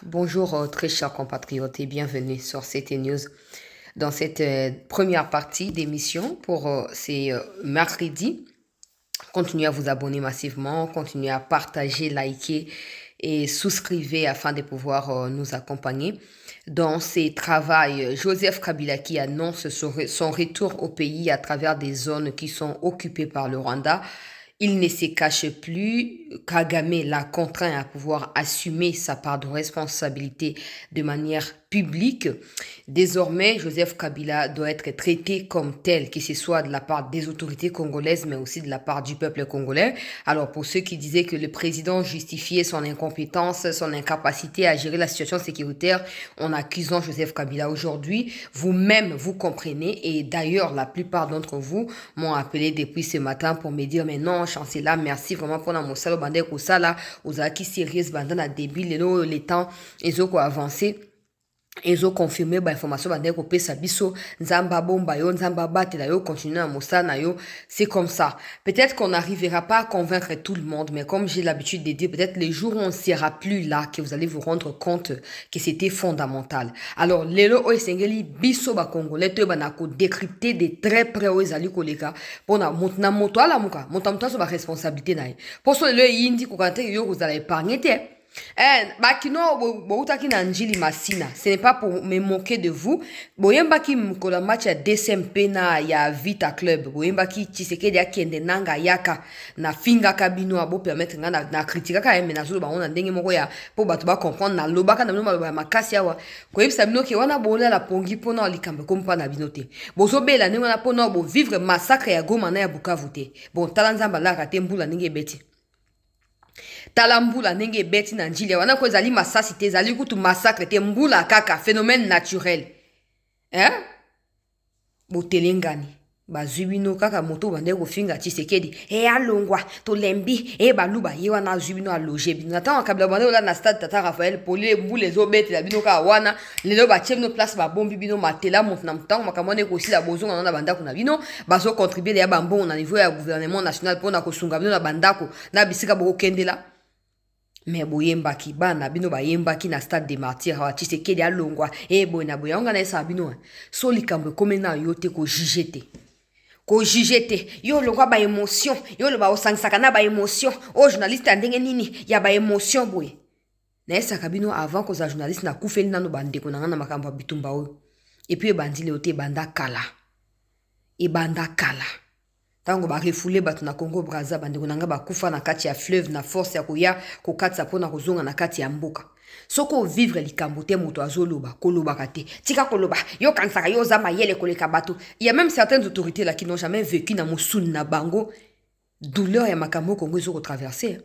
Bonjour très chers compatriotes et bienvenue sur CT News dans cette première partie d'émission pour ces mercredis. Continuez à vous abonner massivement, continuez à partager, liker et souscrivez afin de pouvoir nous accompagner. Dans ces travaux, Joseph Kabila qui annonce son retour au pays à travers des zones qui sont occupées par le Rwanda. Il ne se cache plus. Kagame l'a contraint à pouvoir assumer sa part de responsabilité de manière publique. Désormais, Joseph Kabila doit être traité comme tel, que ce soit de la part des autorités congolaises, mais aussi de la part du peuple congolais. Alors, pour ceux qui disaient que le président justifiait son incompétence, son incapacité à gérer la situation sécuritaire en accusant Joseph Kabila aujourd'hui, vous-même, vous comprenez. Et d'ailleurs, la plupart d'entre vous m'ont appelé depuis ce matin pour me dire, mais non, chancelier, merci vraiment pour la moussalo bandé kusala, ozaki sérieuse bandana débile, les temps, ils ont avancé. Ils ont confirmé l'information bandé ko pesa biso nzamba bomba yo nzamba batela yo continuer à mosana yo, c'est comme ça. Peut-être qu'on n'arrivera pas à convaincre tout le monde, mais comme j'ai l'habitude de dire, peut-être les jours où on ne sera plus là que vous allez vous rendre compte que c'était fondamental. Alors lelo o esengeli biso ba congolais to bana ko décrypter de très près o ezali koleka pona motna moto ala muka motamta so ba responsabilité nae. Pour so lelo yindi ko kante yo vous allez épargner te. Bakino boutaki na njili masina. Ce n'est pas pour me moquer de vous. Boyembaki mkola match ya DSMP na ya Vita Club. Boyembaki Tshisekedi akende nanga yaka na finga kabino abo permettre nga na critique ka eme na zulu ba ona ndenge moko ya po bato ba comprendre na lobaka na maloba ya makasi awa. Ko yebisa bino ke wana bola la pongi pona likambe kompa na binote. Bozo bela ne wana pona bo vivre massacre ya Goma na ya Bukavu te. Bon talanzamba la kate mbula ndenge beti. Talambula nenge beti na njili wana ko ezali masasi te ezali kutu massacre te mbula kaka phénomène naturel. Botelengani bazwi bino kaka moto bande kofinga Tshisekedi alongwa tolembi baluba ye wana azwi bino aloge bino ntango kabila bande ola na stade Tata Raphaël poli mbula ezobetela bino kaka wana lelo batie bino place babombi bino matela moto na ntango makambo wana ekosila bozonga na bandako na bino bazocontribue ya bambongo na niveau ya gouvernement national mpona kosunga bino na bandako na bisika bokokendela. Mais boyembaki bana bino bayembaki na stade des martyrs wa Tshisekedi alongwa boy na boy nga na esa bino so likambo komena yo te ko juger te ko juger te yo longwa ba émotion yo lo ba osangsaka na ba émotion o journaliste ndenge nini ya ba émotion boy na esa kabino avant ko za journaliste na kufeli nano bandeko na nga na makambo bitumba oyo et puis bandile ote banda kala tango ba refoulé bato na Congo Brazza bandeko nanga bakufa na kati ya fleuve na force ya koya kokatsa pona kozonga na kati ya mboka soko vivre likambo te moto azoloba koloba kate tika koloba yo kansaka yo zama yele koleka bato. Il y a même certaines autorités là qui n'ont jamais vécu na musuni na bango douleur ya makambo Congo zo traverser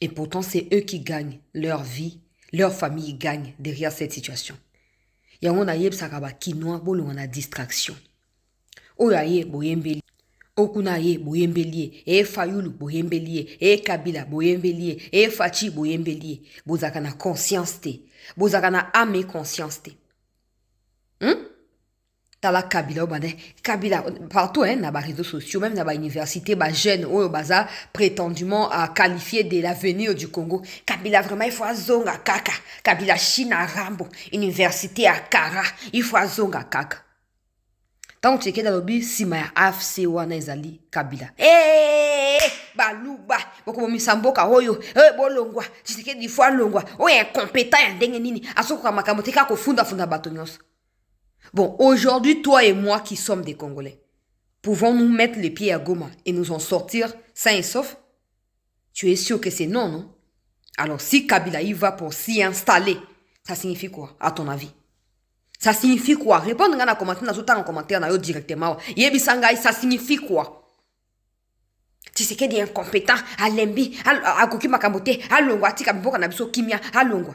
et pourtant c'est eux qui gagnent leur vie, leur famille gagne derrière cette situation. Yango na yebsaka ba kinoa bolonga na distraction oya ye boyembeli Okunaye boyembelie, Fayulu boyembelie, Kabila boyembelie, Fachi boyembelie. Bozaka na conscience te. Bozaka na ame conscience te. Tala Kabila obane. Kabila partout na ba réseaux sociaux, même na ba université, ba jeunes oyo baza prétendument à qualifier de l'avenir du Congo. Kabila vraiment il faut azonga kaka. Kabila China Rambo, université à Kara, il faut azonga kaka. Tant que tu es dans le but, si ma AFC wana ezali Kabila. Baluba, boko misamboka hoyo, bolongwa, Tshisekedi fois longwa, incompétent ya ndenge nini, asoko makambo te ka funda bato nyonso. Bon, aujourd'hui, toi et moi qui sommes des Congolais, pouvons-nous mettre les pieds à Goma et nous en sortir sains et saufs? Tu es sûr que c'est non, non? Alors si Kabila y va pour s'y installer, ça signifie quoi, à ton avis? Ça signifie quoi? Répondre à en commentaire na yo directement. Yebisanga, ça signifie quoi? Tshisekedi incompétent, alembi, akoki makambote, alongwa tika mboka na biso kimia, alongwa.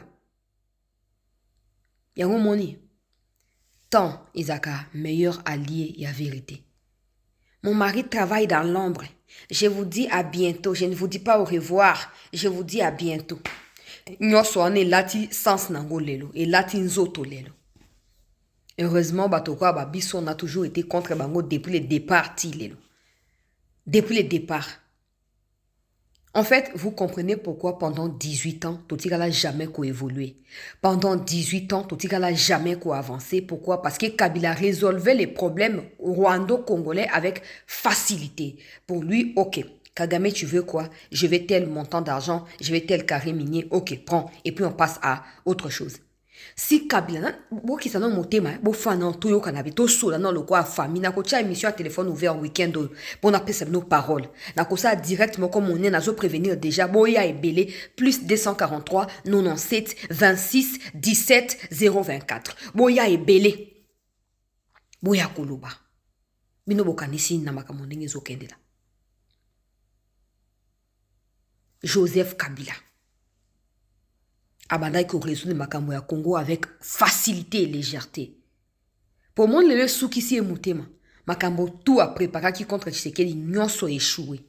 Yango moni. Tant Isaka, meilleur allié, y a vérité. Mon mari travaille dans l'ombre. Je vous dis à bientôt. Je ne vous dis pas au revoir. Je vous dis à bientôt. Nyoso ane lati sans nango lelo et lati nzoto lelo. Heureusement, Batokwa Babiso, on a toujours été contre Bango depuis le départ. Depuis le départ. En fait, vous comprenez pourquoi pendant 18 ans, Totika n'a jamais évolué. Pendant 18 ans, Totika n'a jamais avancé. Pourquoi? Parce que Kabila résolvait les problèmes rwando-congolais avec facilité. Pour lui, ok, Kagame, tu veux quoi? Je veux tel montant d'argent, je veux tel carré minier, ok, prends. Et puis on passe à autre chose. Si Kabila, bo qui s'en motema, bo fana to yo kanabe to so na lo kwa famille na ko tia émission à téléphone ouvert week-end bon après c'est nos paroles. Na ko ça directement comme on est na zo prévenir déjà bo ya ebele plus 243 97 26 17 024. Bo ya ebele. Bo ya koloba. Bino bokanisi na makambo ndenge zo kendela. Joseph Kabila. Abandai ko résoudre makambo ya Congo avec facilité et légèreté. Pour moi, le souki si emutema. Makambo tout a préparé qui contre Tshisekedi nyonso échoué.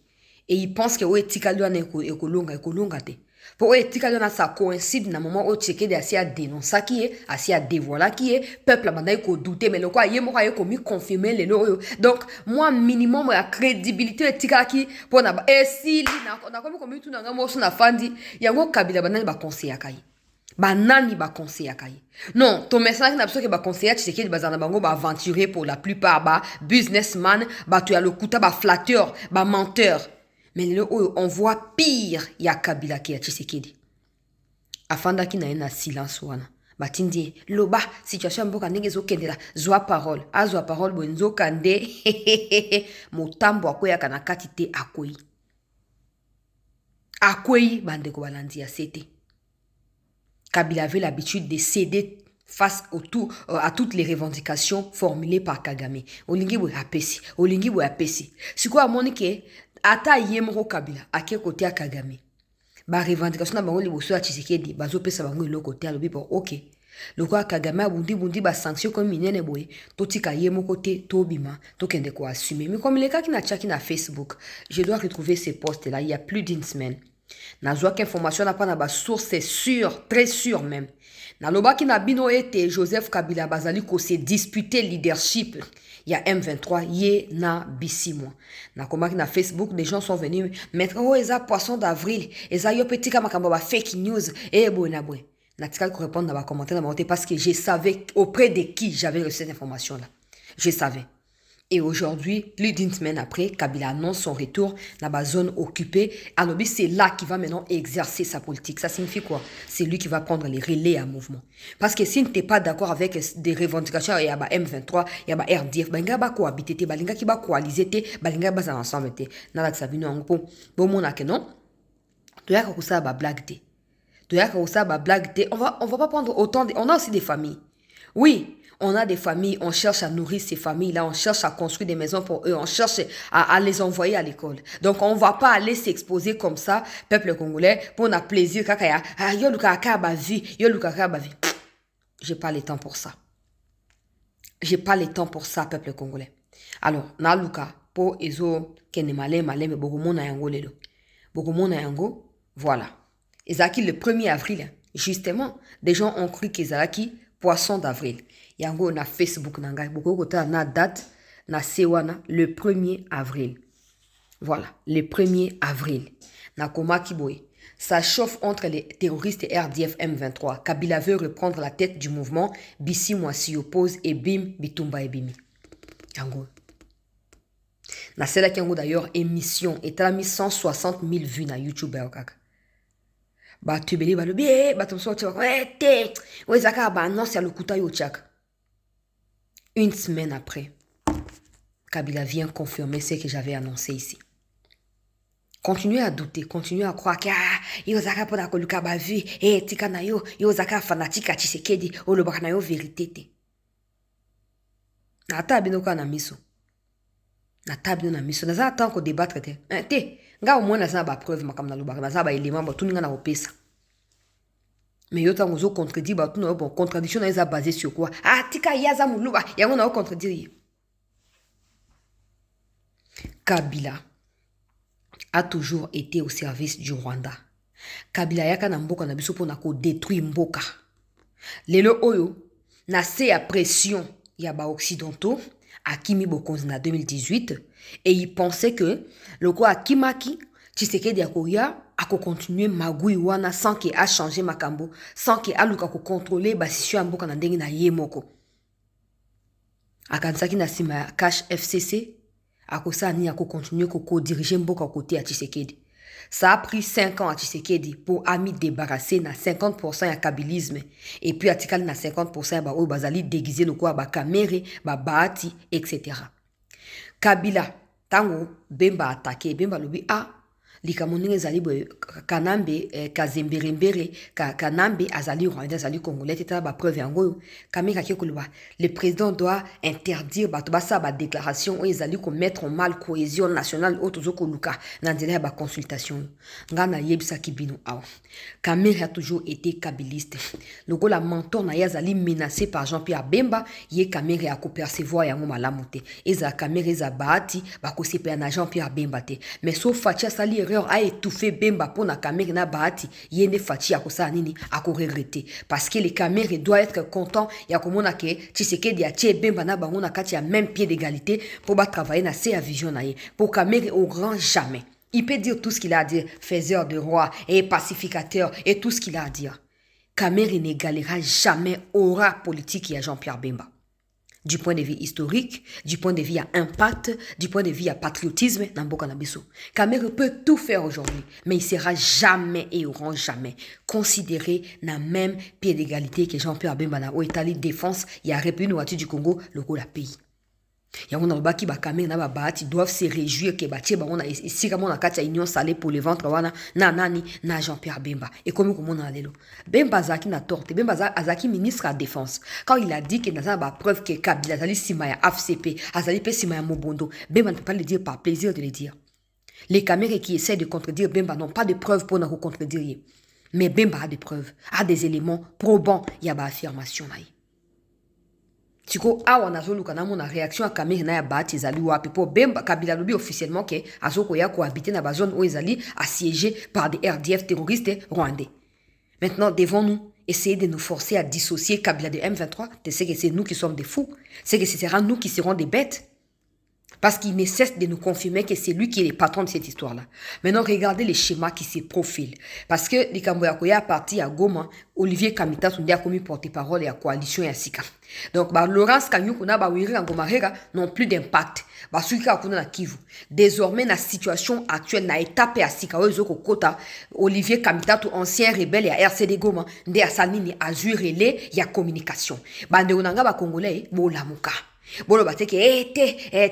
Et il pense que ouais tika lui ekolonga te. Pour ouais tika lui ça coïncide na moment où Tshisekedi a dénoncé qui est, a dévoilé qui est, peuple abandai ko douter mais le quoi yé mo ko mi confirmer les loyo. Donc moi minimum la crédibilité tika qui pour na et si na comme tout na ngamo so na fandi yango Kabila banani ba conseiller kai. Banani ba conseiller kai. Non, ton message n'a pas que ba conseiller Tshisekedi bazana bango ba aventurer pour la plupart ba businessman, ba tu as le kuta ba flatteur, ba menteur. Mais le on voit pire ya Kabila ki ya Tshisekedi. Afanda ki na silence wana. Batindi loba situation mboka ndenge zo kendela zwa parole. Azwa parole bonzo kande motambo akoya kana katite akoyi. Akoyi bandeko balandi ya sete. Kabila avait l'habitude de céder face à toutes les revendications formulées par Kagame. Olingi bo apesi, olingi bo apesi. Siko amoni ke ata yemro Kabila ake côté à Kagame. Ba revendication na bango liboso ya Tshisekedi bazo pesa bango lo côté alobi bo OK. Loko Kagame bundi ba sanction comme minene boye totika yemo côté tobima tokende ko assumer. Mais comme les cas qui na tchaki na Facebook, je dois retrouver ces posts là il y a plus d'une semaine. Nazwa qu'information n'a pas na ba source c'est sûr, très sûr même. Na loba ki na bino ete Joseph Kabila bazali ko se disputer leadership. Il y a M23 yé na bisimwa. Na komaki na Facebook des gens sont venus mettre oh eza poisson d'avril, eza yo petit kama kamba ba fake news et bona boy. Na tika ko répondre dans ba commentaire na monter parce que je savais auprès de qui j'avais reçu cette information là. Je savais. Et aujourd'hui, plus d'une semaine après, Kabila annonce son retour dans la zone occupée. Alors, c'est là qu'il va maintenant exercer sa politique. Ça signifie quoi? C'est lui qui va prendre les relais à mouvement. Parce que si tu n'es pas d'accord avec des revendications, il y a M23, il y a RDF, il y a cohabiter, il y a coaliser, il y a ensemble. Il y a Sabino Angpo. Bon, mon non. Tu as ça blague. Tu as ça blague. On va pas prendre autant. On a aussi des familles. Oui. On a des familles, on cherche à nourrir ces familles-là, on cherche à construire des maisons pour eux, on cherche à les envoyer à l'école. Donc, on ne va pas aller s'exposer comme ça, peuple congolais, pour notre plaisir. J'ai pas le temps pour ça. J'ai pas le temps pour ça, peuple congolais. Alors, Naluka, pour Ezo, Kenemale, Malem, Bogomona Yango, Lelo. Bogomona Yango, voilà. Ezaki le 1er avril, justement, des gens ont cru qu'Ezaki, poisson d'avril. Yango na Facebook nanga beaucoup kota na date na sewana le 1er avril. Voilà, le 1er avril. Na koma kiboy. Ça chauffe entre les terroristes et RDF M23. Kabila veut reprendre la tête du mouvement. Bissi moi s'y oppose et bim bitumba et bimi. Yango. Na celle qui yango d'ailleurs émission et t'as mis 160 000 vues na YouTube kaka. Ba tubeli ba le bien ba tomso tu ouais té. Ouais zaka ba non c'est le kuta yo chak. Une semaine après, Kabila vient confirmer ce que j'avais annoncé ici. Continuez à douter, continuez à croire que Yozaka pona koluka ba vu et tika na yo Yozaka fanatique à Tshisekedi o le bakana yo vérité te. Na tabi no kana miso. Na tabi no na miso na za tant ko débattre te. Te, nga au moins na za ba preuve makam na lobaka na za ba élément ba tuninga na opesa. Mais yo tango zo contredit ba tuno bon contradiction na eza basée sur quoi? Ah tika yaza muluba yango na contredire. Kabila a toujours été au service du Rwanda. Kabila yaka na mboka na biso pona ko détruire mboka. Lelo oyo na se ya pression ya ba occidentaux Akimi Bokonzi na 2018 et il pensait que le quoi Akimaki Tshisekedi akoya ako continuer magui wana sans que a changé makambo, sans que a luka ko contrôler ba situation ya mboka na ndenge na ye moko. Akansaki na sima ya cash FCC, akosa ni ako continuer ko diriger mboka côté à Tshisekedi. Ça a pris 5 ans à Tshisekedi pour ami débarrasser na 50% ya kabilisme et puis atikali na 50% ya ba oyo bazali déguiser le quoi ba kamere, ba baati, etc. Kabila tango Bemba attaqué, Bemba lobi likambo ndenge ezali boye Kanambe kazemberembere Kanambe azali rwandais azali congolais teta ba preuve yango oyo Kamere akei koloba le président doit interdire bato basala badéclaration oyo ezali komettre en mal cohésion nationale oyo tozokoluka na nzela ya baconsultation ngai nayebisaki bino awa Kamere a toujours été kabiliste lokola mentor na ye azali menacé par Jean-Pierre Bemba ye Kamere akopercevoir yango malamu te ezala Kamere eza baati bakosepela na Jean-Pierre Bemba te mais so Faci asali a étouffé Bemba pour na Kamere na Bahati yende Faci akosala nini ako regretter parce que les Kamere doivent être contents ya komona ke Tshisekedi atie Bemba na bango na kati ya même pied d'égalité pour ba travailler na sa vision na ye pour Kamere au grand jamais il peut dire tout ce qu'il a à dire faiseur de roi et pacificateur et tout ce qu'il a à dire Kamere n'égalera jamais aura politique ya Jean-Pierre Bemba. Du point de vue historique, du point de vue à impact, du point de vue à patriotisme, Namboka Nabiso. Kamere peut tout faire aujourd'hui, mais il sera jamais et aura jamais considéré dans le même pied d'égalité que Jean-Pierre Bemba au Italie défense, il y a République du Congo, le pays. Yango na baki ba Kamere na ba Bahati doivent se réjouir que batie ba ona ici comme on a katia union salée pour le ventre wana na nani na Jean-Pierre Bemba et comme on a lelo Bemba zaki na torte Bemba azaki ministre à défense quand il a dit que na ba preuve que Kabila azali sima ya AFCP azali pe sima ya Mobondo Bemba ne peut pas le dire par plaisir de le dire les Kamere qui essaient de contredire Bemba n'ont pas de preuves pour nous contredire mais Bemba a des preuves a des éléments probants il y a ba affirmation là. Tiko awa nazoluka na mona réaction à Kamere na ya Bahati ezali wapi po Bemba Kabila lobi officiellement que azoko ya cohabiter na ba zone où ezali assiégé par des RDF terroristes rwandais. Maintenant devons-nous essayer de nous forcer à dissocier Kabila de M23, c'est que c'est nous qui sommes des fous, c'est que ce sera nous qui serons des bêtes. Parce qu'il ne cesse de nous confirmer que c'est lui qui est le patron de cette histoire-là. Maintenant, regardez les schémas qui se profilent. Parce que les Kamboyakoya parti à Goma, Olivier Kamita sont déjà commis porte-parole et à coalition et à Sika. Donc, Laurence Kanyukuna, Wiri Angomahera n'ont plus d'impact. Suika Akuna na Kivu. Désormais, la situation actuelle n'a étapé à Sika, Kota, Olivier Kamita, tout ancien rebelle et à RCD Goma, Nde Asalini, Azur et il y a communication. Bande Onanga, Congolais, Bolamuka. Bolo bateke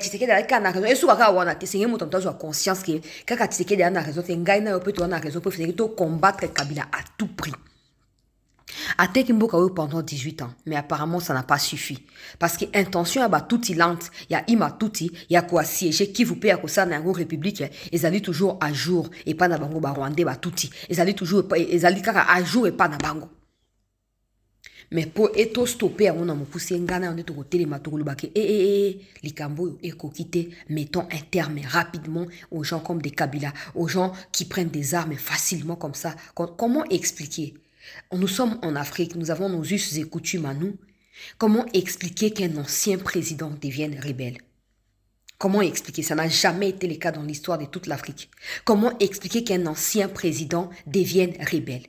Tshisekedi alaka na raison esuka ka wana te sengi moto mtazo conscience que kaka Tshisekedi ana raison te ngai na yo pe to na raison pour faire to combattre Kabila à tout prix. Ateki mboka oyo pendant 18 ans mais apparemment ça n'a pas suffi parce que intention aba tuti lente ya ima tuti ya ko assiéger qui vous paye akosa na ngo république ezali toujours à jour et pas na bango ba rwandais ba tuti ezali toujours ezali kaka à jour et pas na bango. Mais pour eto stopper à mon amour pousser ngana on est au côté les matoukou bake likambo ekokite mettons un terme rapidement aux gens comme des Kabila aux gens qui prennent des armes facilement comme ça comment expliquer nous sommes en Afrique nous avons nos us et coutumes à nous comment expliquer qu'un ancien président devienne rebelle comment expliquer ça n'a jamais été le cas dans l'histoire de toute l'Afrique comment expliquer qu'un ancien président devienne rebelle.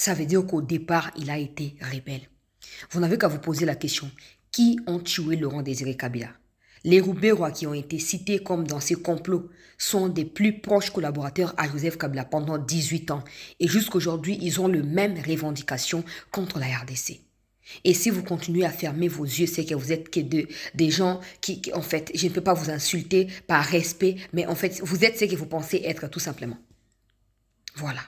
Ça veut dire qu'au départ, il a été rebelle. Vous n'avez qu'à vous poser la question. Qui ont tué Laurent Désiré Kabila? Les Rouberois qui ont été cités comme dans ces complots sont des plus proches collaborateurs à Joseph Kabila pendant 18 ans. Et jusqu'aujourd'hui, ils ont les mêmes revendications contre la RDC. Et si vous continuez à fermer vos yeux, c'est que vous êtes que des gens qui, en fait, je ne peux pas vous insulter par respect, mais en fait, vous êtes ce que vous pensez être tout simplement. Voilà.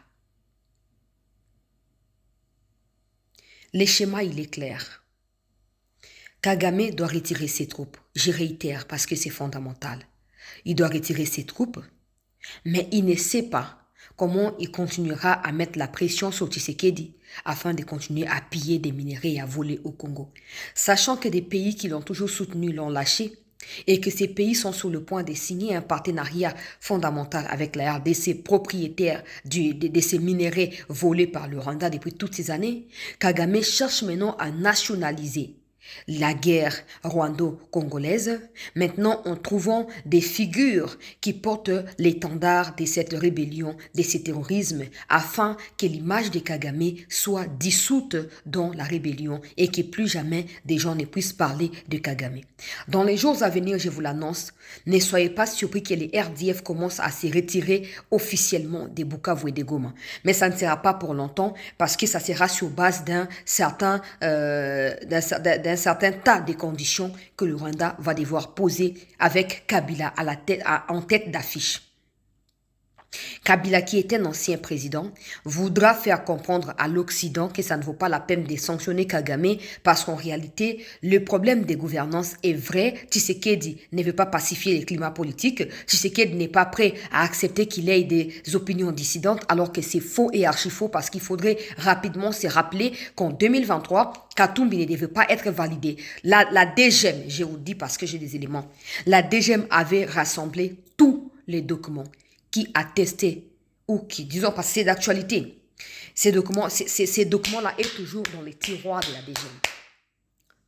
Le schéma, il est clair. Kagame doit retirer ses troupes. Je réitère parce que c'est fondamental. Il doit retirer ses troupes, mais il ne sait pas comment il continuera à mettre la pression sur Tshisekedi afin de continuer à piller des minéraux et à voler au Congo. Sachant que des pays qui l'ont toujours soutenu l'ont lâché et que ces pays sont sur le point de signer un partenariat fondamental avec la RDC, propriétaire de ces minéraux volés par le Rwanda depuis toutes ces années, Kagame cherche maintenant à nationaliser la guerre rwando-congolaise, maintenant en trouvant des figures qui portent l'étendard de cette rébellion, de ce terrorisme, afin que l'image de Kagame soit dissoute dans la rébellion et que plus jamais des gens ne puissent parler de Kagame. Dans les jours à venir, je vous l'annonce, ne soyez pas surpris que les RDF commencent à se retirer officiellement de Bukavu et de Goma. Mais ça ne sera pas pour longtemps parce que ça sera sur base d'un certain tas de conditions que le Rwanda va devoir poser avec Kabila en tête d'affiche. Kabila, qui est un ancien président, voudra faire comprendre à l'Occident que ça ne vaut pas la peine de sanctionner Kagame parce qu'en réalité, le problème des gouvernances est vrai. Tshisekedi ne veut pas pacifier les climats politiques. Tshisekedi n'est pas prêt à accepter qu'il ait des opinions dissidentes alors que c'est faux et archi-faux parce qu'il faudrait rapidement se rappeler qu'en 2023, Katumbi ne devait pas être validé. La DGM, je vous dis parce que j'ai des éléments, la DGM avait rassemblé tous les documents qui attestait ou qui, disons, parce que c'est d'actualité. Ces documents-là sont toujours dans les tiroirs de la DGM.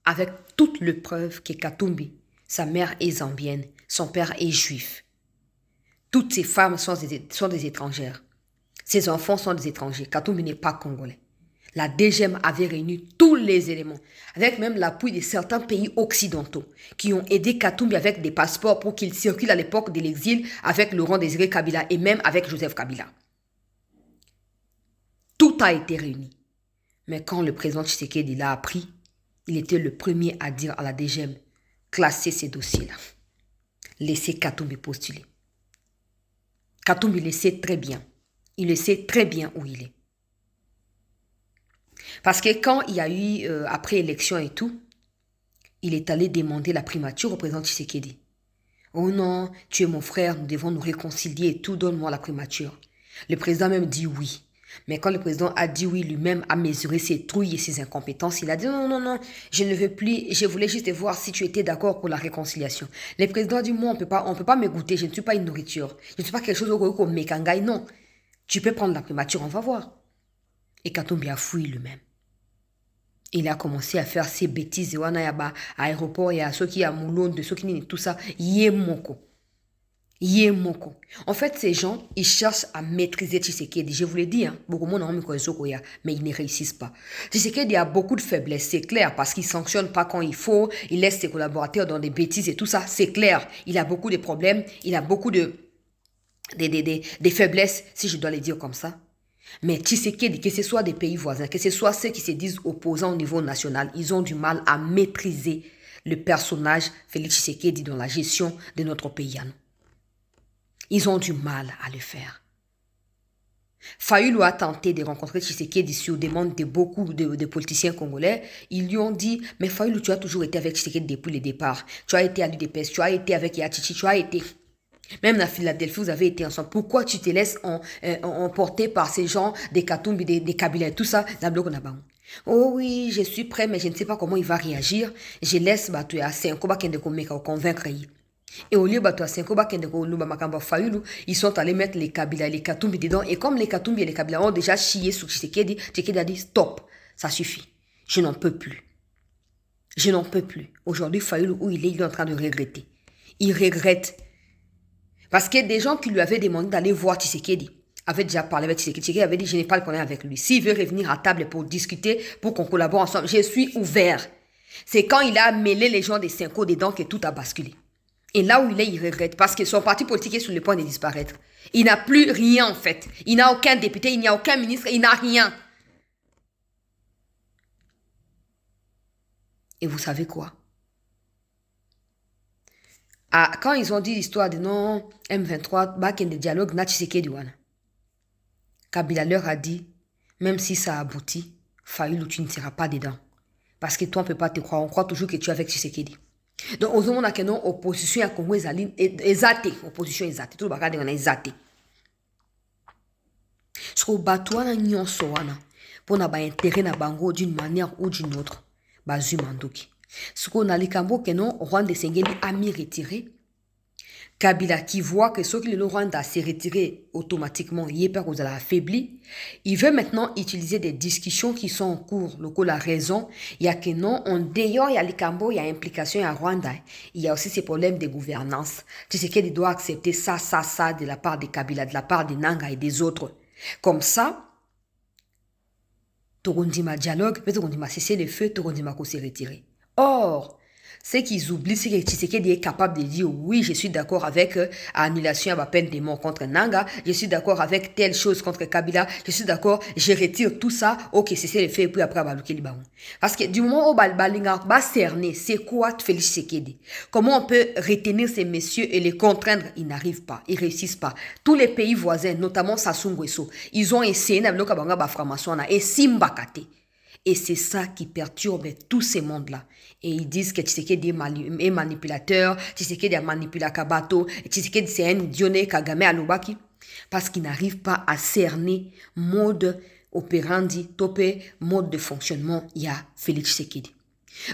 Avec toutes les preuves que Katumbi, sa mère est zambienne, son père est juif. Toutes ces femmes sont des étrangères. Ses enfants sont des étrangers. Katumbi n'est pas congolais. La DGM avait réuni tous les éléments, avec même l'appui de certains pays occidentaux qui ont aidé Katumbi avec des passeports pour qu'il circule à l'époque de l'exil avec Laurent Désiré Kabila et même avec Joseph Kabila. Tout a été réuni. Mais quand le président Tshisekedi l'a appris, il était le premier à dire à la DGM, classez ces dossiers-là. Laissez Katumbi postuler. Katumbi le sait très bien. Il le sait très bien où il est. Parce que quand il y a eu, après élection et tout, il est allé demander la primature au président Tshisekedi. Oh non, tu es mon frère, nous devons nous réconcilier et tout, donne-moi la primature. Le président même dit oui. Mais quand le président a dit oui, lui-même a mesuré ses trouilles et ses incompétences, il a dit non, non, non, je ne veux plus, je voulais juste voir si tu étais d'accord pour la réconciliation. Le président a dit, moi, on peut pas me goûter, je ne suis pas une nourriture. Je ne suis pas quelque chose comme Mekangai, non. Tu peux prendre la primature, on va voir. Et Katumbi a fouillé lui-même. Il a commencé à faire ses bêtises. À l'aéroport, il y a ceux qui ont Moulon, ceux qui tout ça. Yemoko. En fait, ces gens, ils cherchent à maîtriser Tshisekedi. Je vous l'ai dit, beaucoup de monde mais ils ne réussissent pas. Tshisekedi a beaucoup de faiblesses, c'est clair, parce qu'il ne sanctionne pas quand il faut, il laisse ses collaborateurs dans des bêtises et tout ça, c'est clair. Il a beaucoup de problèmes, il a beaucoup de faiblesses, si je dois les dire comme ça. Mais Tshisekedi, que ce soit des pays voisins, que ce soit ceux qui se disent opposants au niveau national, ils ont du mal à maîtriser le personnage Félix Tshisekedi dans la gestion de notre pays. Ils ont du mal à le faire. Fayulu a tenté de rencontrer Tshisekedi sur demande de beaucoup de politiciens congolais. Ils lui ont dit, mais Fayulu, tu as toujours été avec Tshisekedi depuis le départ. Tu as été à l'UDPS, tu as été avec Yachichi, tu as été... Même à Philadelphie, vous avez été ensemble. Pourquoi tu te laisses emporter par ces gens, des Katumbi, des Kabila et tout ça, oh oui, je suis prêt, mais je ne sais pas comment il va réagir. Je laisse à Senko convaincre. Et au lieu de Senko Fayulu, ils sont allés mettre les Kabila et les Katumbi dedans. Et comme les Katumbi et les Kabila ont déjà chié sur Tshisekedi, Tshisekedi a dit stop, ça suffit. Je n'en peux plus. Je n'en peux plus. Aujourd'hui, Fayulu, où il est en train de regretter. Il regrette. Parce que des gens qui lui avaient demandé d'aller voir Tshisekedi avaient déjà parlé avec Tshisekedi. Tshisekedi avait dit, je n'ai pas le problème avec lui. S'il veut revenir à table pour discuter, pour qu'on collabore ensemble, je suis ouvert. C'est quand il a mêlé les gens des Cinco dedans que tout a basculé. Et là où il est, il regrette parce que son parti politique est sur le point de disparaître. Il n'a plus rien en fait. Il n'a aucun député, il n'y a aucun ministre, il n'a rien. Et vous savez quoi? Quand ils ont dit l'histoire de non, M23, back in the dialogue, Kabila leur a dit, même si ça aboutit, Fayulu, tu ne seras pas dedans. Parce que toi, on ne peut pas te croire. On croit toujours que tu es avec Tshisekedi. Donc, on a que non, opposition à Congo exaté. Opposition exaté. Tout le bagage, on a exaté. Ce qu'on battoua na nyonso wana, pour na ba intérêt na bango d'une manière ou d'une autre, bazu mandoki. Ce qu'on a les cambo que non, Rwanda Sengeli a mis retiré. Kabila qui voit que ce que le Rwanda s'est retiré automatiquement, il est pas qu'on a affaibli, il veut maintenant utiliser des discussions qui sont en cours. Le coup, la raison, il y a que non, en dehors, il y a les Cambo, il y a implication à Rwanda. Il y a aussi ces problèmes de gouvernance. Tu sais qu'il doit accepter ça de la part des Kabila, de la part des Nanga et des autres. Comme ça, Togondima dialogue, mais Togondima cesser le feu, Togondima qu'on s'est retiré. Or, ce qu'ils oublient, c'est que Tshisekedi est capable de dire oui, je suis d'accord avec annulation à la peine de mort contre Nanga, je suis d'accord avec telle chose contre Kabila, je suis d'accord, je retire tout ça, ok, c'est le fait, et puis après, balouke libaon. Parce que du moment où Balinga va cerner, c'est quoi Félix Tshisekedi? Comment on peut retenir ces messieurs et les contraindre? Ils n'arrivent pas, ils réussissent pas. Tous les pays voisins, notamment Sassou Nguesso, ils ont essayé, et Simbakate. Et c'est ça qui perturbe tous ces mondes-là. Et ils disent que Tshisekedi est manipulateur, Tshisekedi a manipulé Kabato, Tshisekedi c'est un Dionne Kagame Alobaki. Parce qu'ils n'arrivent pas à cerner mode opérandi, topé, mode de fonctionnement, il y a Félix Tshisekedi.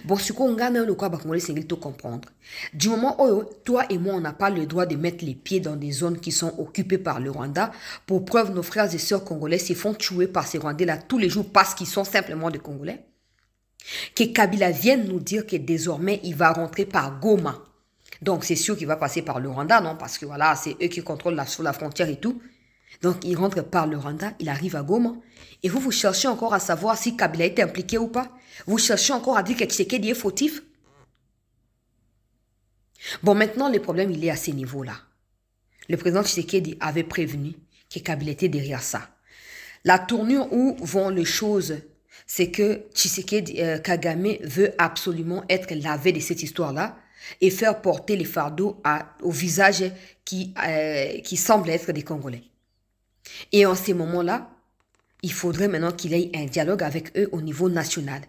Bon, ce qu'on gagne, le quoi, c'est de comprendre. Du moment où toi et moi, on n'a pas le droit de mettre les pieds dans des zones qui sont occupées par le Rwanda, pour preuve, nos frères et sœurs congolais se font tuer par ces Rwandais-là tous les jours parce qu'ils sont simplement des Congolais. Que Kabila vienne nous dire que désormais, il va rentrer par Goma. Donc, c'est sûr qu'il va passer par le Rwanda, non? Parce que voilà, c'est eux qui contrôlent sur la frontière et tout. Donc, il rentre par le Rwanda, il arrive à Goma. Et vous cherchez encore à savoir si Kabila est impliqué ou pas. Vous cherchez encore à dire que Tshisekedi est fautif. Bon, maintenant, le problème, il est à ce niveau-là. Le président Tshisekedi avait prévenu que Kabila était derrière ça. La tournure où vont les choses, c'est que Tshisekedi, Kagame veut absolument être lavé de cette histoire-là et faire porter les fardeaux au visage qui semble être des Congolais. Et en ces moments-là, il faudrait maintenant qu'il ait un dialogue avec eux au niveau national.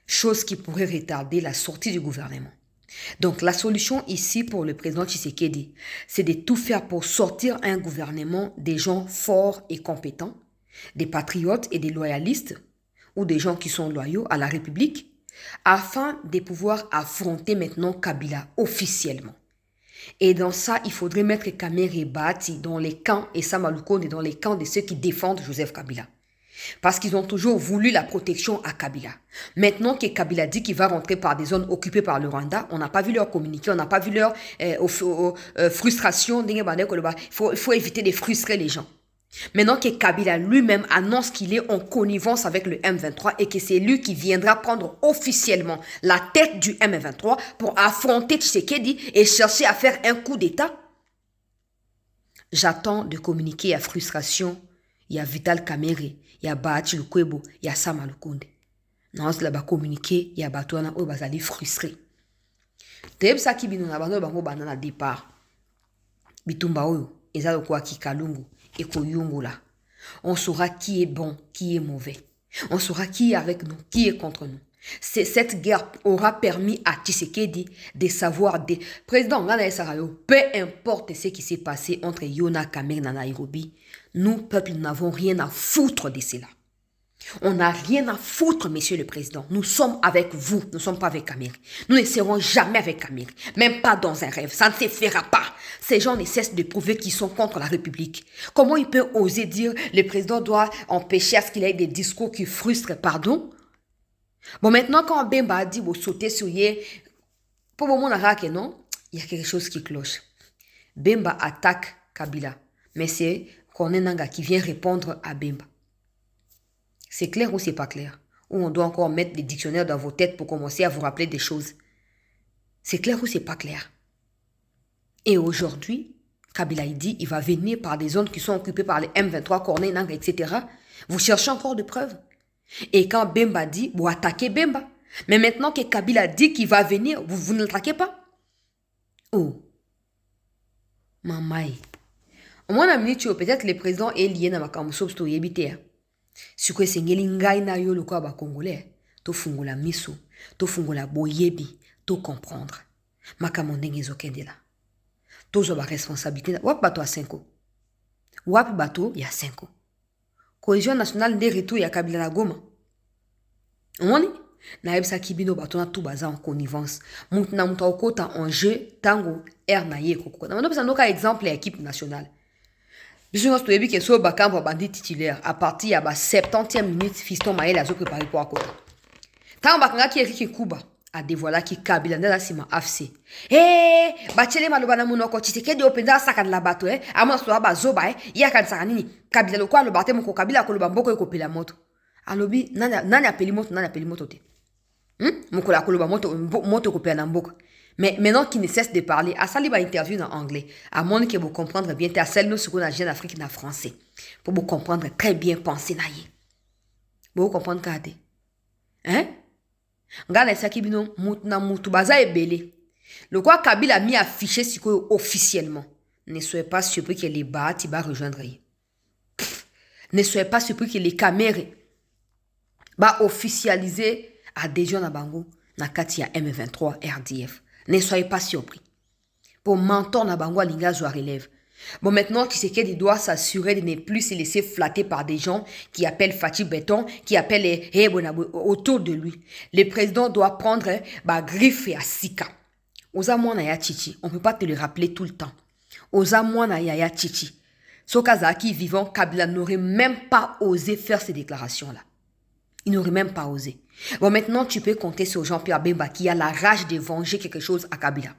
Chose qui pourrait retarder la sortie du gouvernement. Donc la solution ici pour le président Tshisekedi, c'est de tout faire pour sortir un gouvernement des gens forts et compétents, des patriotes et des loyalistes, ou des gens qui sont loyaux à la République, afin de pouvoir affronter maintenant Kabila officiellement. Et dans ça, il faudrait mettre Kamere Bati dans les camps et Samalukonde dans les camps de ceux qui défendent Joseph Kabila. Parce qu'ils ont toujours voulu la protection à Kabila. Maintenant que Kabila dit qu'il va rentrer par des zones occupées par le Rwanda, on n'a pas vu leur communiquer, on n'a pas vu leur frustration. Il faut éviter de frustrer les gens. Maintenant que Kabila lui-même annonce qu'il est en connivence avec le M23 et que c'est lui qui viendra prendre officiellement la tête du M23 pour affronter Tshisekedi et chercher à faire un coup d'État, j'attends de communiquer à frustration. Il y a Vital Kamerhe, il y a Bahati Lukwebo, il y a Sama Lukonde. Non, c'est là-bas communiquer, il y a Batouana, où ils allaient frustrer. T'es ça qui bino na bango bango banana départ. Bitumba oyo, ezalo kwa kikalungu. Et là. On saura qui est bon, qui est mauvais. On saura qui est avec nous, qui est contre nous. Cette guerre aura permis à Tshisekedi de savoir des présidents, peu importe ce qui s'est passé entre Yona Kamer et Nairobi, nous, peuple, n'avons rien à foutre de cela. On n'a rien à foutre, monsieur le président. Nous sommes avec vous, nous ne sommes pas avec Kamer. Nous ne serons jamais avec Kamer, même pas dans un rêve. Ça ne se fera pas. Ces gens ne cessent de prouver qu'ils sont contre la République. Comment il peut oser dire le président doit empêcher à ce qu'il ait des discours qui frustrent, pardon? Bon, maintenant, quand Bemba a dit, vous sautez sur yé, pour le moment, non, il y a quelque chose qui cloche. Bemba attaque Kabila, mais c'est Corneille Nangaa qui vient répondre à Bemba. C'est clair ou c'est pas clair? Ou on doit encore mettre des dictionnaires dans vos têtes pour commencer à vous rappeler des choses? C'est clair ou c'est pas clair? Et aujourd'hui, Kabila dit, il va venir par des zones qui sont occupées par les M23, Corneille Nangaa, etc. Vous cherchez encore de preuves? Et quand Bemba dit, vous attaquez Bemba. Mais maintenant que Kabila dit qu'il va venir, vous ne l'attaquez pas? Oh. Mamaï. Au moins, peut-être le président est lié dans ma camouflage to yebite. Si que c'est ngai na yo le quoi ba congolais, to fungola miso, to fungola boyebi, to comprendre. Makamonde ngezokende la. To zo ba responsabilité. Wap bato a 5 ans. Wap bato ya 5 ans. Cohésion nationale de retour ya Kabila na Goma. Omoni? Naebsa kibino batona tout baza en connivence. Moutna mouta okota en jeu tango naye koko. Na mano noka exemple équipe nationale. Biso nous toyebi ke so bakambo bandit titulaire à partir ya ba 70e minute Fiston Mayele azo préparé pour akota. Tango bakanga ki Eric Kuba a dévoilé ki Kabila ndala sima AFC. Bachele maloba na monoko Tshisekedi openza saka la bato amona so ba zoba ya kansaka nini Kabila lokwa lo bate moko Kabila ko lo bamboko ekopela moto. Alobi nani apeli moto te. Mokola koloba moto kopela na mboka. Mais maintenant qu'il ne cesse de parler, à ça, il va interview en anglais. À mon que vous comprendre bien, t'as celle nous, ce qu'on a en Afrique, en français. Pour vous comprendre très bien, penser, naïe. Vous comprendre, kade. Hein? Ngana ça qui bino, moutna moutou, baza e belé. Le quoi Kabila a mis affiché ce que officiellement. Ne soyez pas surpris que les bâtis va rejoindre. Ne soyez pas surpris que les caméras va officialiser adhésion à Bango, na kati ya M23 RDF. Ne soyez pas surpris. Pour mentor na Bango Alinga Zoa relève. Bon, maintenant, Tshisekedi doit s'assurer de ne plus se laisser flatter par des gens qui appellent Fatih Béton, qui appellent autour de lui. Le président doit prendre griffe à Sika. Oza mwana ya Chichi, on ne peut pas te le rappeler tout le temps. Oza mwana ya Chichi. Sokazaki vivant, Kabila n'aurait même pas osé faire ces déclarations-là. Il n'aurait même pas osé. Bon, maintenant, tu peux compter sur Jean-Pierre Bemba qui a la rage de venger quelque chose à Kabila.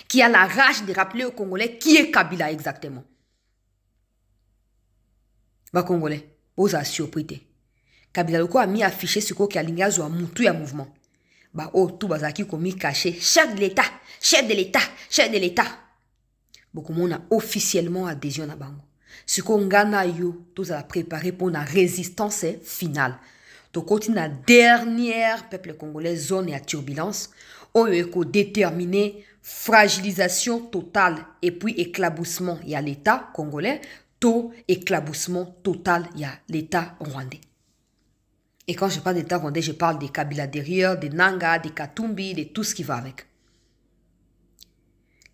Qui a la rage de rappeler aux Congolais qui est Kabila exactement. Va Congolais, vous avez surpris. Kabila loko a mis affiché ce qu'il y a un moutou ya mouvement. Bah oh, tout bazaki komi caché. Chef de l'État, chef de l'État, chef de l'État. Beaucoup de monde a officiellement adhésion à Bango. Ce qu'on gana yo, tout a préparé pour la résistance finale. To côté la dernière peuple congolais zone et à turbulence, on est déterminé fragilisation totale et puis éclaboussement il y a l'État congolais, to éclaboussement total il y a l'État rwandais. Et quand je parle d'État rwandais, je parle des Kabila derrière, des Nanga, des Katumbi, de tout ce qui va avec.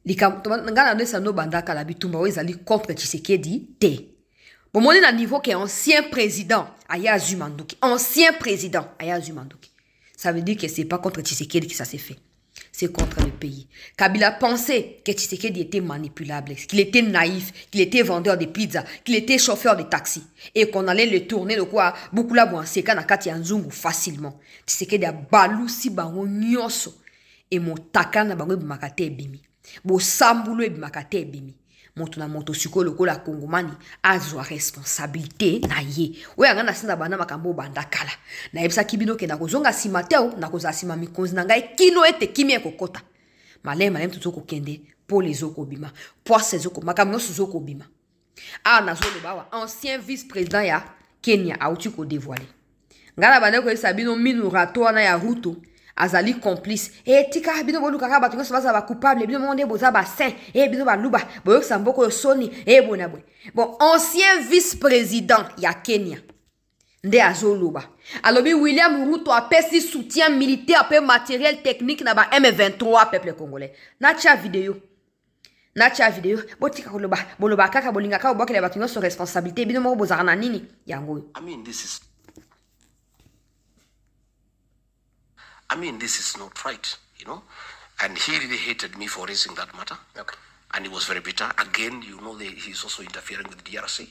Les Ngana ne sano bandaka la bitumba wezali contre Tshisekedi te. Bon, mon est à niveau qui est ancien président, Aya Zumanduki. Ancien président, Aya Zumanduki. Ça veut dire que c'est pas contre Tshisekedi que ça s'est fait. C'est contre le pays. Kabila pensait que Tshisekedi était manipulable, qu'il était naïf, qu'il était vendeur de pizza, qu'il était chauffeur de taxi. Et qu'on allait le tourner de quoi, beaucoup là, bon, c'est qu'à Nakati Nzungu facilement. Tshisekedi a balou si bango nyoso. Et mon takana bango bimakate bimi. Bo sambulo bimakate bimi. Moto na moto suko loko la kongomani azwa responsabilité na ye. We ngana sinda bana makambo banda kala. Na ebisa kibino ke na kozonga simateo na kozasima mikonzi na ngai kino ete kimie kokota. Malem tutoko kende pour les okobima. Pour ces oko makamno suzoko bima. Na zo le bawa ancien vice-président ya Kenya auti ko dévoiler. Ngala bana ko sabino minu rato na ya Ruto. Azali complice tika bino bolu kaka batu so ba coupable bino monde boza ba saint bino ba luba boyo samboko soni bona boy. Bon, ancien vice-président ya Kenya nde azoluba alobi William Ruto a pesi soutien militaire pe matériel technique na ba M23 peuple congolais na cha vidéo botika koloba boloba kaka bolinga ka obokele batu so responsabilité bino mo bozaka na nini yango. This is not right, you know. And he really hated me for raising that matter. Okay. And he was very bitter. Again, you know, he's also interfering with DRC.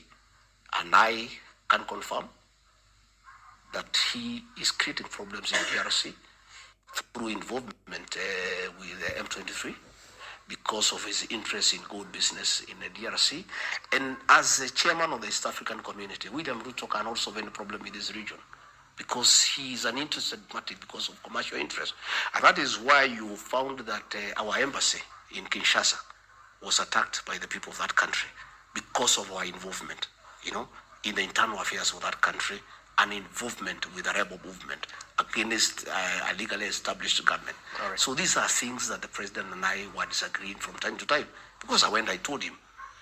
And I can confirm that he is creating problems in DRC through involvement with the M23 because of his interest in gold business in the DRC. And as the chairman of the East African community, William Ruto can also have any problem with this region, because he is an interested party because of commercial interest. And that is why you found that our embassy in Kinshasa was attacked by the people of that country because of our involvement, you know, in the internal affairs of that country and involvement with the rebel movement against a legally established government. Right. So these are things that the president and I were disagreeing from time to time. Because I told him,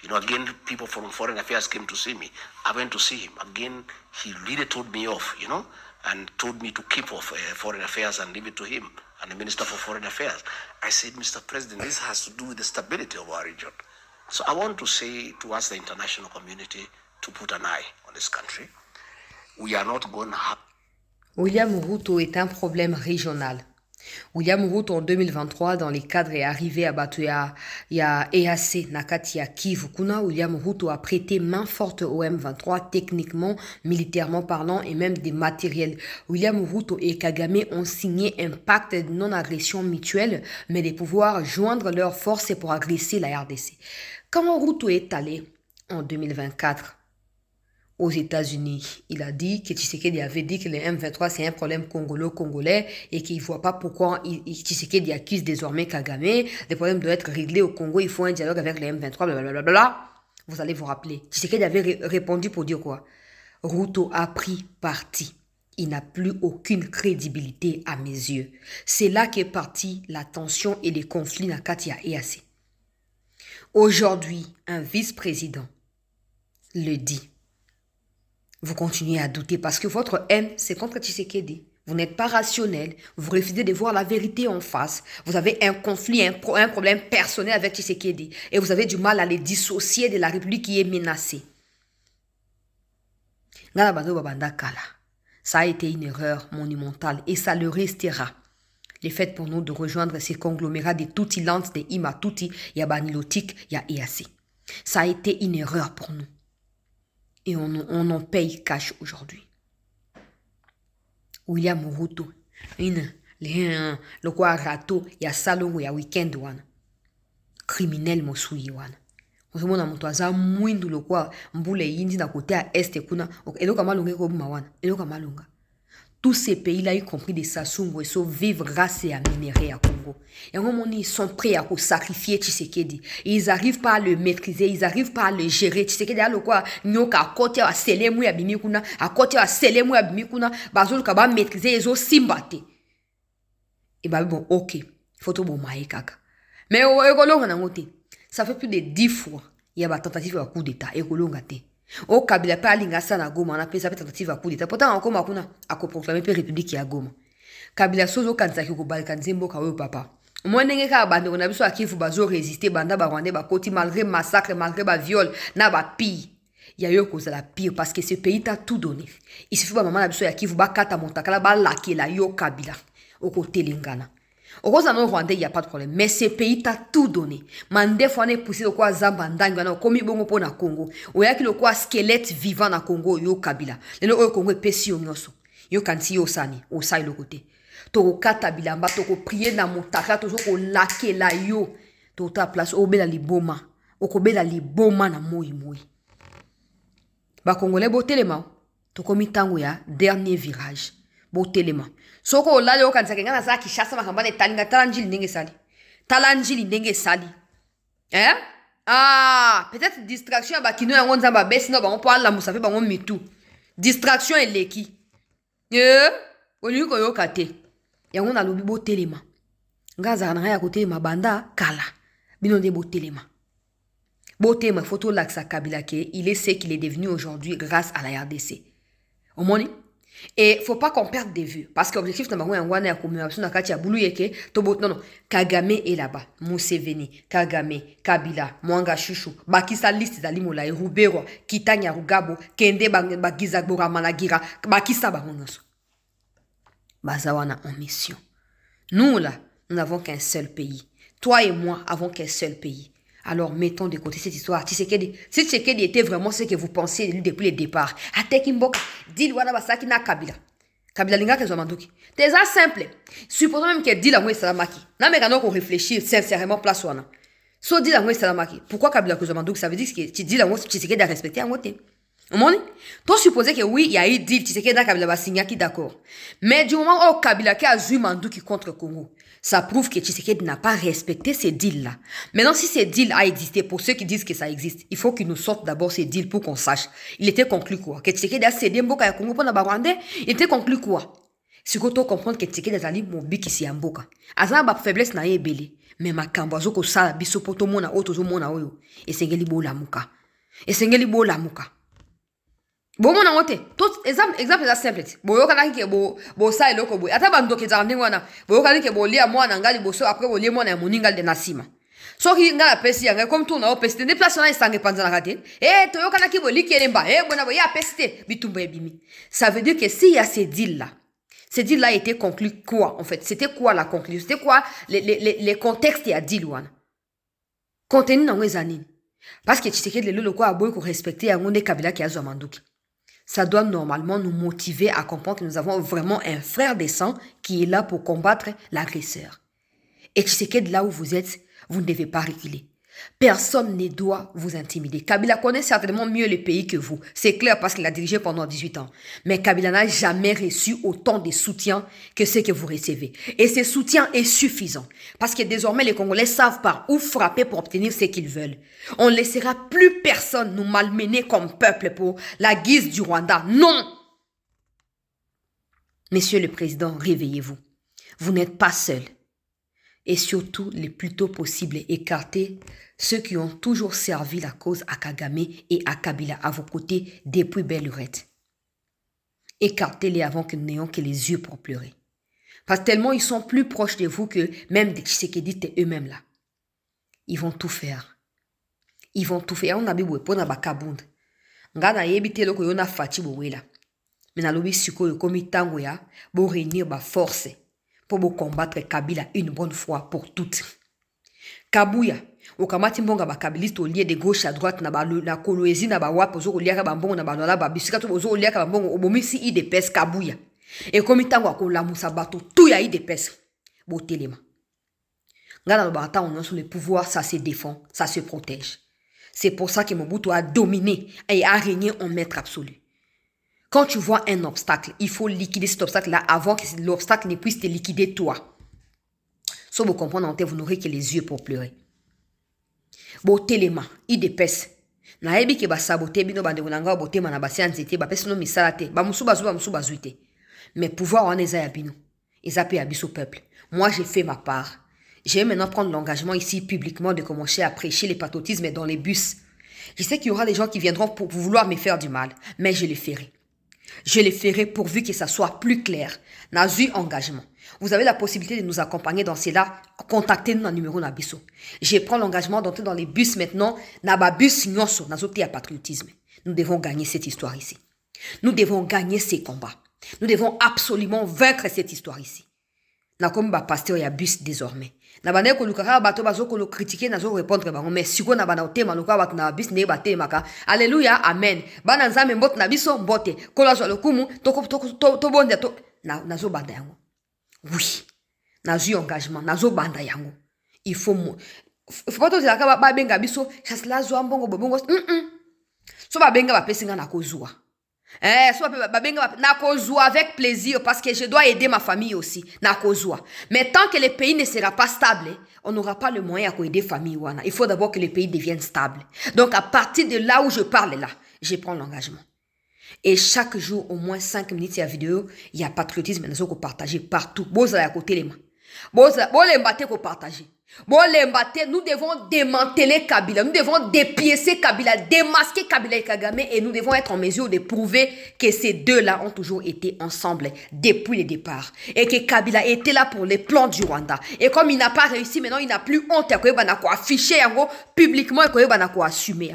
you know, again, people from foreign affairs came to see me. I went to see him. Again, he really told me off, you know, and told me to keep off foreign affairs and leave it to him and the Minister for Foreign Affairs. I said, Mr. President, this has to do with the stability of our region. So I want to say to us, the international community, to put an eye on this country. We are not going to have... William Ruto est un problème régional. William Ruto en 2023 dans les cadres est arrivé à Batuya, il y a EAC Nakati ya Kivu. Kuna William Ruto a prêté main forte au M23 techniquement, militairement parlant et même des matériels. William Ruto et Kagame ont signé un pacte de non-agression mutuelle, mais de pouvoir joindre leurs forces pour agresser la RDC. Quand Ruto est allé en 2024 aux États-Unis, il a dit que Tshisekedi avait dit que le M23 c'est un problème congolais et qu'il ne voit pas pourquoi Tshisekedi accuse désormais Kagame. Les problèmes doivent être réglés au Congo, il faut un dialogue avec le M23, blablabla. Vous allez vous rappeler. Tshisekedi avait répondu pour dire quoi? Ruto a pris parti. Il n'a plus aucune crédibilité à mes yeux. C'est là qu'est partie la tension et les conflits dans Katia et EAC. Aujourd'hui, un vice-président le dit. Vous continuez à douter parce que votre haine, c'est contre Tshisekedi. Vous n'êtes pas rationnel, vous refusez de voir la vérité en face. Vous avez un conflit, un problème personnel avec Tshisekedi et vous avez du mal à les dissocier de la République qui est menacée. Ça a été une erreur monumentale et ça le restera. Le fait pour nous de rejoindre ces conglomérats de Tutilands, de Imatuti, il y a Banilotique, il y a EAC. Ça a été une erreur pour nous. Et on en paye cash aujourd'hui. William Ruto, le quoi rato, il y a salon, il y a week-end, criminel mosui, Ozomona moto aza mwindu lokwa mbule yindi na côté à est kuna eloka malonga ko mawana eloka malonga. Tous ces pays-là, y compris des Sassou Nguesso, vivent grâce à minerais à Congo. Et à un moment, ils sont prêts à sacrifier Tshisekedi. Et ils n'arrivent pas à le maîtriser, ils n'arrivent pas à le gérer. Tshisekedi a le quoi, nyoka à côté à selemu ya bimikuna, à côté à selemu ya bimikuna, bazol kaba maîtriser, ils ont simbate. Et bah bon, ok, faut tout bon maï kaka. Mais au écolo ça fait plus de 10 fois, il y a une tentative de coup d'état, écolo ngate. O Kabila pa alinga sana Goma na pesa tentative à coup d'état. Pourtant encore makuna akoproclamer pe république ya Goma. Kabila sozo kanza ki ko balkan zembo ka we papa. Moi ndenge ka bande na biso akifu bazo résister banda ba rwandais ba koti malgré massacre malgré ba viol na ba pire. Il y a eu cause la pire parce que ce pays t'a tout donné. Il suffit ba maman na biso ya kifu ba kata montakala ba lakela yo Kabila au côté lingana. Au Rwanda, il n'y a pas de problème. Mais ce pays t'a tout donné. Mande fois ne poussé le quoi Zambandanga na komi bongo po na Congo. Ou yaki le quoi squelette vivant na Congo yo Kabila. Le Congo pesi yo nyoso. Yo kanti yo sani, o sai le côté. Toko kata bilamba toko prier na motaka tozo ko lake la yo. To ta place o bela liboma. O ko bela liboma na moi. Ba Congolais bo telema. Toko mitango ya dernier virage. Bo telema. Soko olale okanisa kengana za Kishasa makambane talinga talanjili ndenge sali. Peut-être distraction ba kino ya ngonza ba besi no ba on parle la musafe ba on mitu. Distraction eleki. Oni ko yokate. Ya ngona lobi bo telema. Ngaza na ya kote mabanda kala. Bino de bo telema. Bo telema photo laksa Kabila ke il est ce qu'il est devenu aujourd'hui grâce à la RDC. Au moni. Et faut pas qu'on perde de vue parce que l'objectif de Bango Yangwana ya commémoration nakati ya bulu yeke tobo non Kagame est là-bas, Museveni, Kagame, Kabila, Mwanga Chouchou, bakisa liste za limola Rubero, Kitanya Rugabo, Kende bagiza bora managira, bakisa bango nyonso. Bazawana en mission. Nous là, nous n'avons qu'un seul pays. Toi et moi avons qu'un seul pays. Alors, mettons de côté cette histoire. Si Tshisekedi était vraiment ce que vous pensiez de lui depuis le départ, Atekimboka, dit wana basaki na Kabila. Kabila linga ke zomanduki. C'est ça simple. Supposons même que dit la moué salamaki. Na mekano qu'on réfléchit sincèrement place wana. So dit la moué salamaki. Pourquoi Kabila ke zomanduki? Ça veut dire que tu dis la moué Tshisekedi a respecté en moté. Toi supposé que oui, il y a eu deal Tshisekedi na Kabila basignaki d'accord. Mais du moment où Kabila qui a joué Manduki contre Congo, ça prouve que Tshisekedi n'a pas respecté ces deals-là. Maintenant, si ces deals a existé, pour ceux qui disent que ça existe, il faut qu'ils nous sortent d'abord ces deals pour qu'on sache. Il était conclu quoi? Que Tshisekedi a cédé Mboka ya Congo pour na Rwandais, il était conclu quoi? Si vous comprendre que Tshisekedi a zali mon biki si Mboka. Azana ba faiblesse na yebele, mais makambo azoko sala biso poto mona oto zo mona oyo. Esengeli bo lamuka. Bon mon amote, tout exemple ça simple. Boyo kana ki bo sa eloko boy. Ata bando ke zande wana. Boyo kana ke bo lia mwana ngali boso après bo lia mwana ya moninga de nasima. So ki ngala pesi yanga comme tout na o pesi ne place na isange panza na kate. Toyo kana ki bo likelemba. Bona bo ya pesi bitumba ebimi. Ça veut dire que si y a ces deals là, Ce deal-là a été conclu quoi, en fait? C'était quoi la conclusion? C'était quoi les contextes et à deal, wana? Contenu dans les années. Parce que Tshisekedi le quoi a beau respecter un Kabila qui a Zouamandouki. Ça doit normalement nous motiver à comprendre que nous avons vraiment un frère des sangs qui est là pour combattre l'agresseur. Et Tshisekedi, là où vous êtes, vous ne devez pas reculer. Personne ne doit vous intimider. Kabila connaît certainement mieux le pays que vous. C'est clair parce qu'il a dirigé pendant 18 ans. Mais Kabila n'a jamais reçu autant de soutien que ce que vous recevez. Et ce soutien est suffisant. Parce que désormais, les Congolais savent par où frapper pour obtenir ce qu'ils veulent. On ne laissera plus personne nous malmener comme peuple pour la guise du Rwanda. Non! Monsieur le Président, réveillez-vous. Vous n'êtes pas seul. Et surtout, le plus tôt possible, écartez ceux qui ont toujours servi la cause à Kagame et à Kabila à vos côtés depuis belle lurette. Écartez-les avant que nous n'ayons que les yeux pour pleurer. Parce que tellement ils sont plus proches de vous que même des Tshisekedi eux-mêmes là. Ils vont tout faire. Ils vont tout faire. On a besoin de bakabund. Ngana yebite loko yona fati bowela. Mais na lobi suko yo komi tango ya bo réunir ba force pour combattre Kabila une bonne fois pour toutes. Kabuya, okamati mbonga ba kabiliste au lieu de gauche à droite na ba la Kolwezi na ba wapo zo liaka ba mbongo na ba lola ba bisika to zo liaka ba mbongo obomisi IDPS Kabuya. Et comme tango akola musa bato tout ya IDPS bo telema. Ngana lo bata on sur le pouvoir, ça se défend, ça se protège. C'est pour ça que Mobutu a dominé et a régné en maître absolu. Quand tu vois un obstacle, il faut liquider cet obstacle-là avant que l'obstacle ne puisse te liquider toi. Si vous comprenez en tête, vous n'aurez que les yeux pour pleurer. Bon, téléma, IDPS. Na ebi ke ba saboter bino bande wonanga bote mana basi anzete ba pesino misalate ba musu bazuite. Mais pouvoir en eza ya bino. Ezape ya biso peuple. Moi j'ai fait ma part. J'ai maintenant prendre l'engagement ici publiquement de commencer à prêcher les patriotismes dans les bus. Je sais qu'il y aura des gens qui viendront pour vouloir me faire du mal, mais je le ferai. Je le ferai pourvu que ça soit plus clair. Nazu engagement. Vous avez la possibilité de nous accompagner dans cela. Contactez-nous dans le numéro Nabiso. Je prends l'engagement d'entrer dans les bus maintenant. Naba bus nyonso. Nazote à patriotisme. Nous devons gagner cette histoire ici. Nous devons gagner ces combats. Nous devons absolument vaincre cette histoire ici. Nakomba pasteur ya bus désormais. Nabane ko lukaka bato bazo ko critiquer nazo répondre ba mais siko na bana otema luka bat na bis ne bate maka. Alléluia, amen. Bana nzambe mbot na biso mbote. Kola zo lokumu to bonde to nazo banda yango. Oui. Nazo engagement, nazo banda yango. Il faut pas to zaka ba benga biso chasla zo ambongo bobongo. So ba benga ba pesinga na kozua. Nakozwa avec plaisir parce que je dois aider ma famille aussi. Nakozwa. Mais tant que le pays ne sera pas stable, on n'aura pas le moyen d'aider la famille. Il faut d'abord que le pays devienne stable. Donc à partir de là où je parle là, je prends l'engagement. Et chaque jour, au moins 5 minutes de la vidéo, il y a patriotisme nous allons partager partout. Boza à côté les mains. Boza, partager. Nous devons démanteler Kabila, nous devons dépiécer Kabila, démasquer Kabila et Kagame et nous devons être en mesure de prouver que ces deux-là ont toujours été ensemble depuis le départ et que Kabila était là pour les plans du Rwanda. Et comme il n'a pas réussi, maintenant il n'a plus honte, il a affiché publiquement et il a assumé.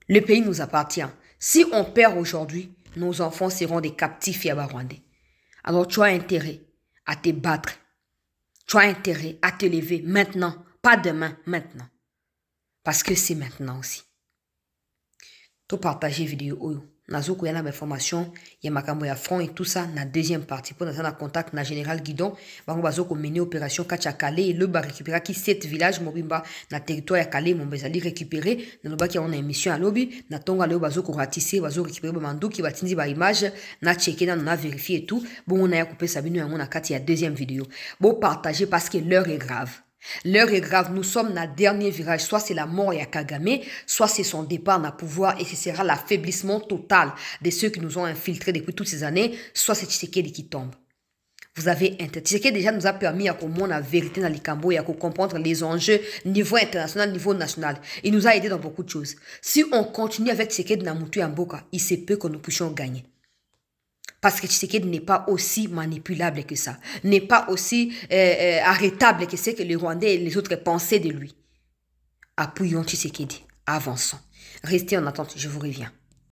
Le pays nous appartient. Si on perd aujourd'hui, nos enfants seront des captifs rwandais. Alors tu as intérêt à te battre. Tu as intérêt à te lever maintenant, pas demain, maintenant. Parce que c'est maintenant aussi. Tu partager vidéo. Nazo ko yana information, ya makambo ya front et tout ça na deuxième partie pour na contact na général Guidon, bango bazo ko mener opération Kacha Kale et le ba récupérer qui 7 villages mobimba na territoire ya Kale mon bezali récupérer na loba ki on a émission à lobby na tonga le bazo ko ratisser bazo récupérer ba mandu ki batindi ba image na checker na vérifier et tout bon on a coupé ça bino yango na kati ya deuxième vidéo. Bon partager parce que l'heure est grave. L'heure est grave, nous sommes dans le dernier virage, soit c'est la mort à Kagame, soit c'est son départ dans le pouvoir et ce sera l'affaiblissement total de ceux qui nous ont infiltrés depuis toutes ces années, soit c'est Tshisekedi qui tombe. Vous avez intérêt. Tshisekedi déjà nous a permis à comprendre la vérité dans les Cambo et à comprendre les enjeux niveau international, niveau national. Il nous a aidé dans beaucoup de choses. Si on continue avec Tshisekedi Namutu et Mboka, il se peut que nous puissions gagner. Parce que Tshisekedi n'est pas aussi manipulable que ça. N'est pas aussi arrêtable que ce que les Rwandais et les autres pensaient de lui. Appuyons Tshisekedi. Avançons. Restez en attente. Je vous reviens.